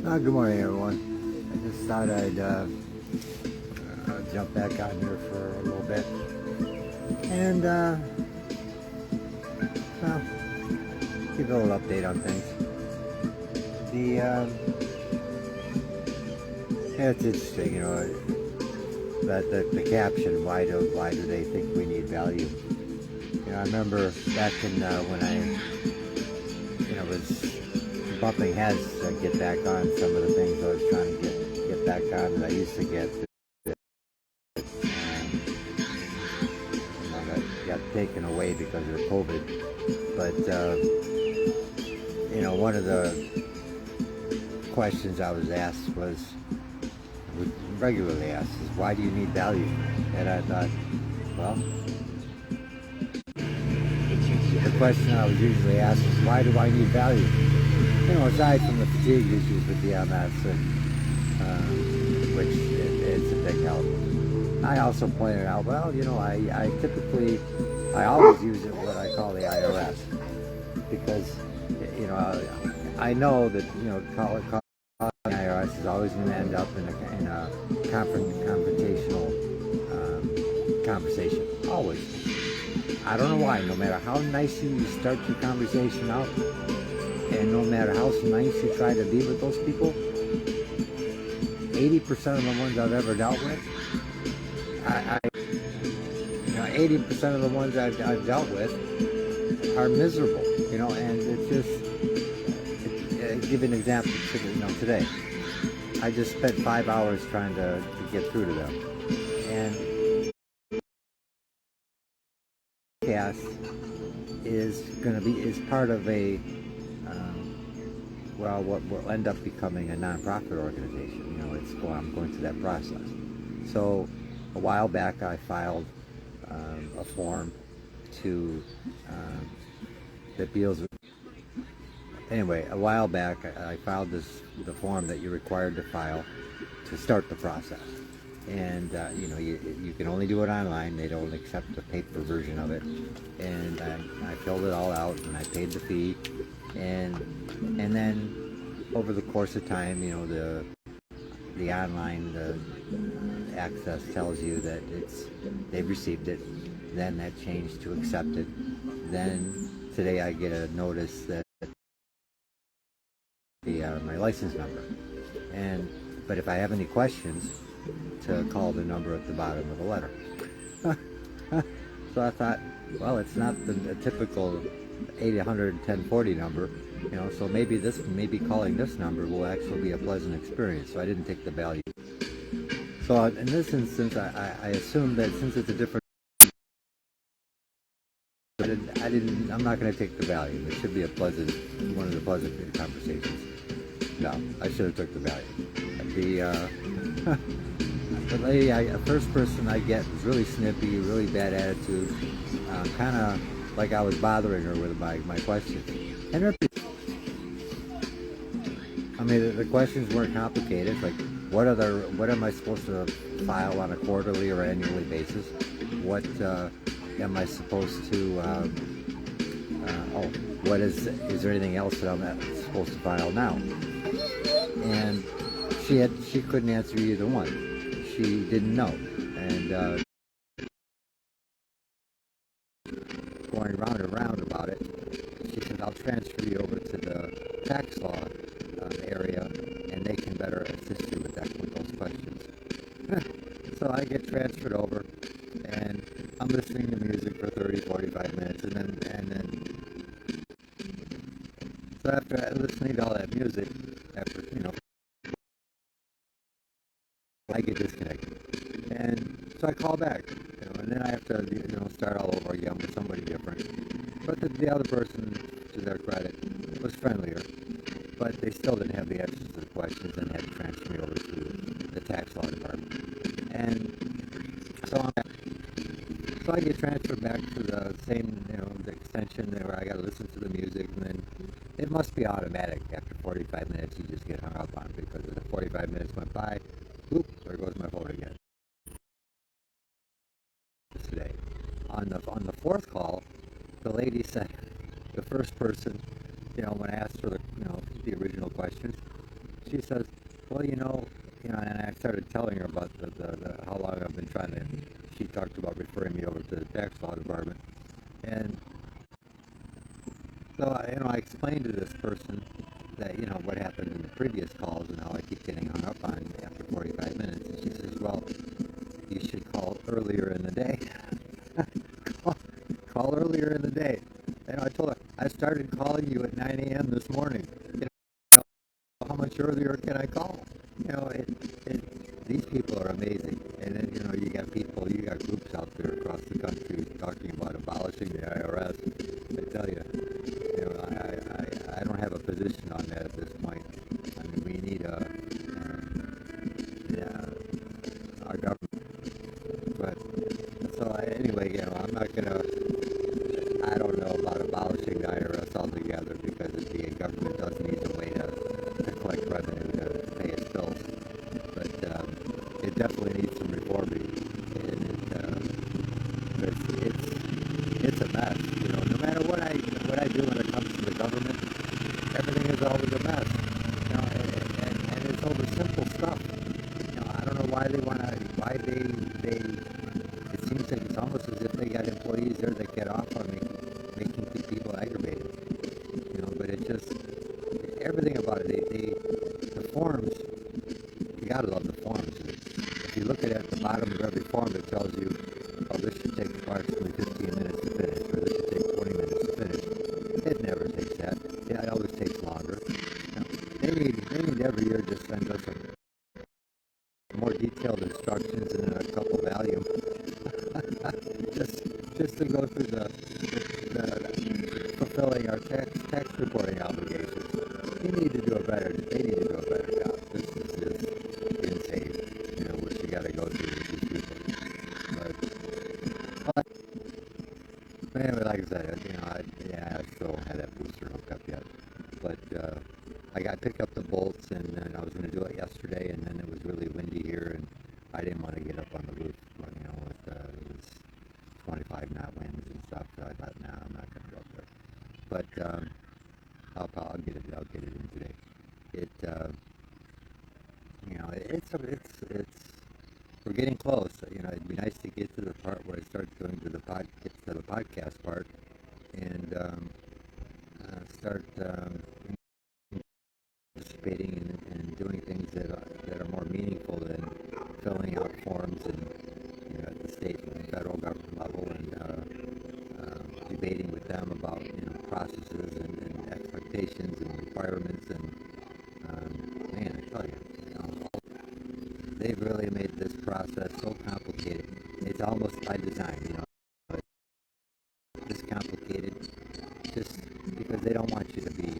Good morning, everyone. I just thought I'd jump back on here for a little bit and well, give a little update on things. The yeah, it's interesting, that the caption. Why do they think we need value? I remember back in when I was bumping heads to get back on some of the things I was trying to get back on that I used to get. That got taken away because of COVID. But one of the questions I was regularly asked is, why do you need value? And I thought, well, the question I was usually asked is, why do I need value? Aside from the fatigue issues with the MS, which it's a big help. I also pointed out, well, I always use it what I call the IRS, because, I know that, calling the IRS is always going to end up in a confrontational conversation, always. I don't know why. No matter how nicely you start your conversation out, and no matter how nice you try to be with those people, 80% of the ones I've ever dealt with, 80% of the ones I've dealt with are miserable, and it's just, I'll give you an example, today. I just spent 5 hours trying to get through to them. And podcast is part of what will end up becoming a nonprofit organization. I'm going through that process. So a while back I filed a form that deals with. Anyway, a while back I filed the form that you're required to file to start the process. And you can only do it online. They don't accept the paper version of it. And I filled it all out, and I paid the fee. And then over the course of time, the online access tells you that they've received it. Then that changed to accepted. Then today I get a notice that my license number. But if I have any questions, to call the number at the bottom of the letter. So I thought, well, it's not the typical 800 1040 number, so maybe calling this number will actually be a pleasant experience. So I didn't take the value. So in this instance, I assumed that since it's a different, I'm not going to take the value. It should be one of the pleasant conversations. No, I should have took the value. The lady, the first person I get was really snippy, really bad attitude, kind of like I was bothering her with my questions. And the questions weren't complicated. It's like, what am I supposed to file on a quarterly or annually basis? What am I supposed to? Is there anything else that I'm supposed to file now? And she couldn't answer either one. She didn't know, and going round and round about it, she said, I'll transfer you over to the tax law area, and they can better assist you with those questions. So I get transferred over, and I'm listening to music for 30-45 minutes, and then so after listening to all that music, I get disconnected. And so I call back, and then I have to, start all over again with somebody different. But the other person, to their credit, was friendlier. But they still didn't have the answers to the questions and had to transfer me over to the tax law department. And so I get transferred back to the same, the extension where I got to listen to the music, and then it must be automatic. After 45 minutes, you just get hung up on, because the 45 minutes went by. Oop, there goes my phone again. Today, on the fourth call, the lady said, the first person, when I asked her the original questions, she says, well, and I started telling her about how long I've been trying to. She talked about referring me over to the tax law department, and so I explained to this person that what happened in the previous calls and how I keep getting hung up on after 45 minutes. And she says, well, you should call earlier in the day. call earlier in the day. And I told her I started calling you at 9 a.m. this morning. How much earlier can I call? These people are amazing. And then, you got groups out there across the country talking about abolishing the IRS. I tell you, I don't have a position on that at this point. I mean, we need our government. But, anyway, I'm not going to, I don't know about abolishing the IRS altogether because the government does need a way to collect revenue to pay its bills. But it definitely needs some reforming. It's a mess. No matter what I do when it comes to the government, everything is always a mess. And it's over simple stuff. I don't know why they it seems like it's almost as if they got employees there that get off on making people aggravated. But it just, everything about it, the forms, you gotta love the forms. If you look at the bottom of every form, it tells you, oh, this should take approximately 15 minutes to finish, or this should take 20 minutes to finish. It never takes that. Yeah, it always takes longer. They need every year to send us more detailed instructions and a couple Valium, just to go through the fulfilling our tax reporting obligations. They need to do a better job. This is just insane, what you got to go through with these people. But anyway, like I said, I still don't have that booster hooked up yet. But I picked up the bolts, and then I was going to do it yesterday, and then it was really windy here, and I didn't want to get up on the roof, it was 25 knot winds and stuff. So I thought, nah, I'm not going to go up there. But I'll get it in today. It's we're getting close. It'd be nice to get to the part where I start going to get to the podcast part, and start participating and doing things that are more meaningful than filling out forms and at the state and federal government level, and debating with them about processes and expectations and requirements, and man, I tell you, they've really made this process so complicated. It's almost by design, It's complicated just because they don't want you to be,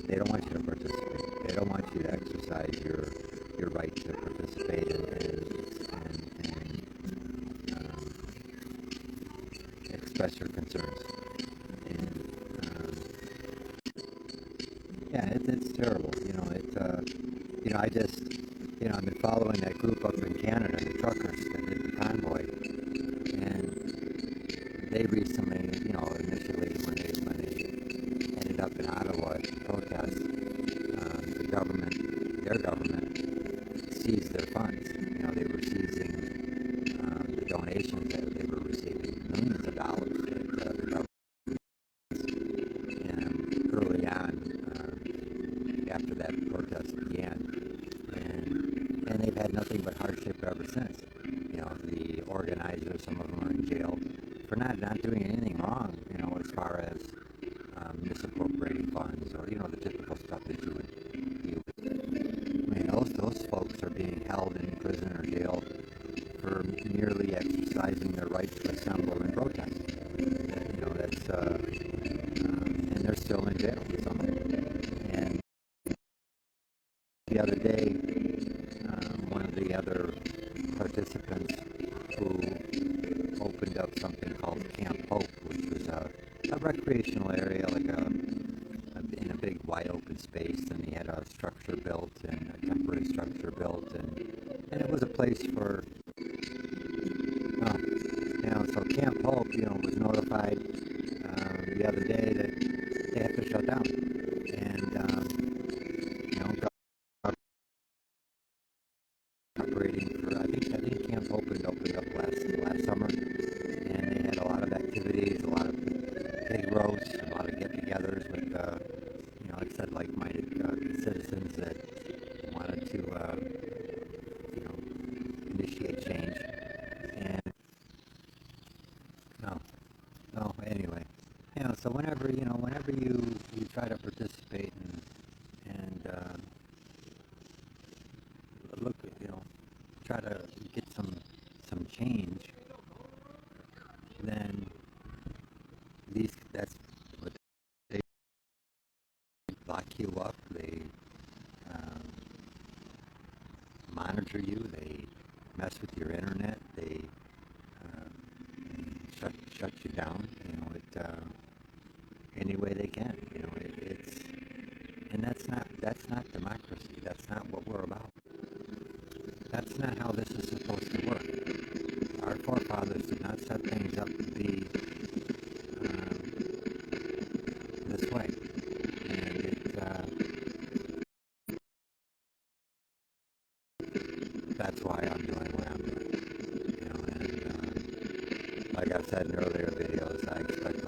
they don't want you to participate. They don't want you to exercise your right to participate and express your concerns. And yeah, it's terrible. I just, I've been following that group up in Canada, the truckers that did the convoy, and they recently, initially when they ended up in Ottawa at the protest, their government seized their funds. They were seizing the donations that they were receiving, millions of dollars that the government, early on, after that protest began. And they've had nothing but hardship ever since. The organizers, some of them are in jail for not doing anything wrong, as far as misappropriating funds or, the typical stuff that you would. I mean, those folks are being held in prison or jail for merely exercising their right to assemble and protest. That's, and they're still in jail, some of them. And the other day, one of the other participants who opened up something called Camp Hope, which was a recreational area, like in a big wide open space, and he had a structure built, and a temporary structure built, and it was a place for, so Camp Hope, was notified the other day that they have to shut down. And, So whenever you try to participate and look, try to get some change, then that's what they lock you up. They um, monitor you. They mess with your internet. They shut you down. Any way they can. And that's not democracy. That's not what we're about. That's not how this is supposed to work. Our forefathers did not set things up to be this way, and that's why I'm doing what I'm doing. And like I've said in earlier videos, I expect